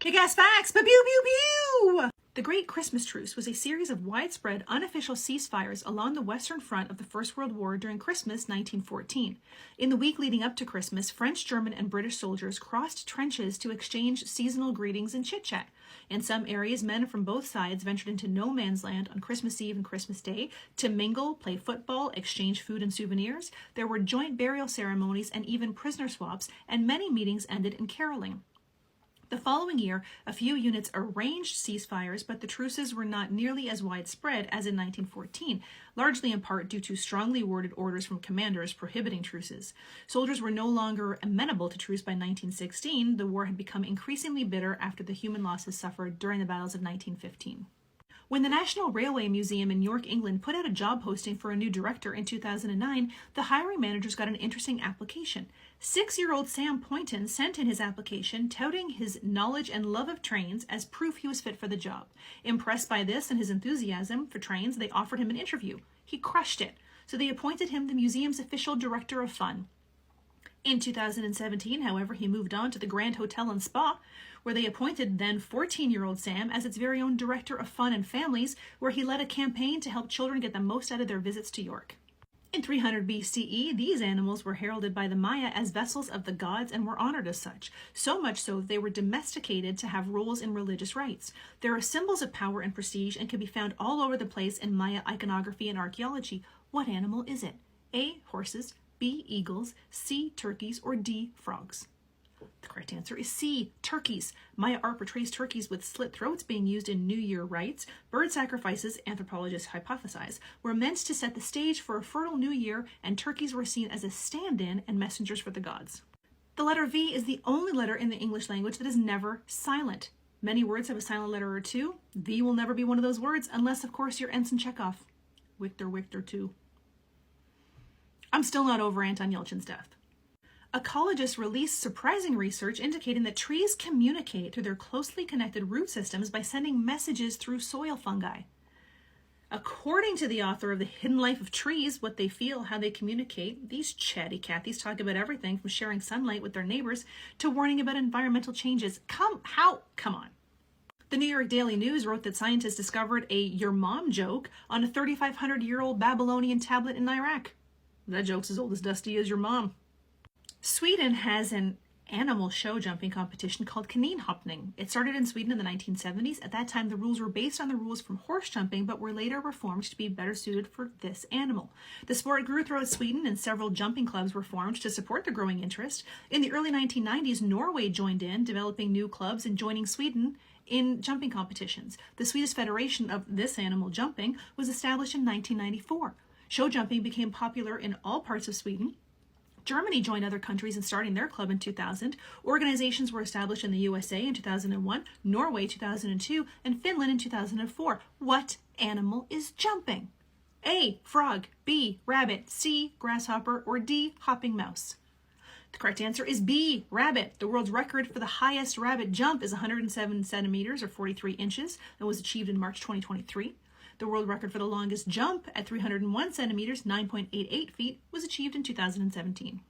Kick-ass facts! Pew pew pew pew! The Great Christmas Truce was a series of widespread unofficial ceasefires along the Western Front of the First World War during Christmas 1914. In the week leading up to Christmas, French, German, and British soldiers crossed trenches to exchange seasonal greetings and chit-chat. In some areas, men from both sides ventured into no man's land on Christmas Eve and Christmas Day to mingle, play football, exchange food and souvenirs. There were joint burial ceremonies and even prisoner swaps, and many meetings ended in caroling. The following year, a few units arranged ceasefires, but the truces were not nearly as widespread as in 1914, largely in part due to strongly worded orders from commanders prohibiting truces. Soldiers were no longer amenable to truce by 1916. The war had become increasingly bitter after the human losses suffered during the battles of 1915. When the National Railway Museum in York, England put out a job posting for a new director in 2009, the hiring managers got an interesting application. 6-year-old Sam Poynton sent in his application touting his knowledge and love of trains as proof he was fit for the job. Impressed by this and his enthusiasm for trains, they offered him an interview. He crushed it, so they appointed him the museum's official director of fun. In 2017, however, he moved on to the Grand Hotel and Spa, where they appointed then 14-year-old Sam as its very own director of fun and families, where he led a campaign to help children get the most out of their visits to York. In 300 BCE, these animals were heralded by the Maya as vessels of the gods and were honored as such, so much so that they were domesticated to have roles in religious rites. There are symbols of power and prestige and can be found all over the place in Maya iconography and archaeology. What animal is it? A. Horses, B. Eagles, C. Turkeys, or D. Frogs? The correct answer is C. Turkeys. Maya art portrays turkeys with slit throats being used in New Year rites. Bird sacrifices, anthropologists hypothesize, were meant to set the stage for a fertile new year, and turkeys were seen as a stand-in and messengers for the gods. The letter V is the only letter in the English language that is never silent. Many words have a silent letter or two. V will never be one of those words, unless, of course, you're Ensign Chekhov. Victor 2. I'm still not over Anton Yelchin's death. Ecologists released surprising research indicating that trees communicate through their closely connected root systems by sending messages through soil fungi. According to the author of The Hidden Life of Trees, What They Feel, How They Communicate, these chatty Cathys talk about everything from sharing sunlight with their neighbors to warning about environmental changes. Come on. The New York Daily News wrote that scientists discovered a "your mom" joke on a 3,500-year-old Babylonian tablet in Iraq. That joke's as old as Dusty is your mom. Sweden has an animal show jumping competition called Kaninhoppning. It started in Sweden in the 1970s. At that time, the rules were based on the rules from horse jumping, but were later reformed to be better suited for this animal. The sport grew throughout Sweden, and several jumping clubs were formed to support the growing interest. In the early 1990s, Norway joined in, developing new clubs and joining Sweden in jumping competitions. The Swedish Federation of this animal jumping was established in 1994. Show jumping became popular in all parts of Sweden. Germany joined other countries in starting their club in 2000. Organizations were established in the USA in 2001, Norway 2002, and Finland in 2004. What animal is jumping? A. Frog, B. Rabbit, C. Grasshopper, or D. Hopping mouse? The correct answer is B. Rabbit. The world's record for the highest rabbit jump is 107 centimeters or 43 inches and was achieved in March 2023. The world record for the longest jump at 301 centimeters, 9.88 feet, was achieved in 2017.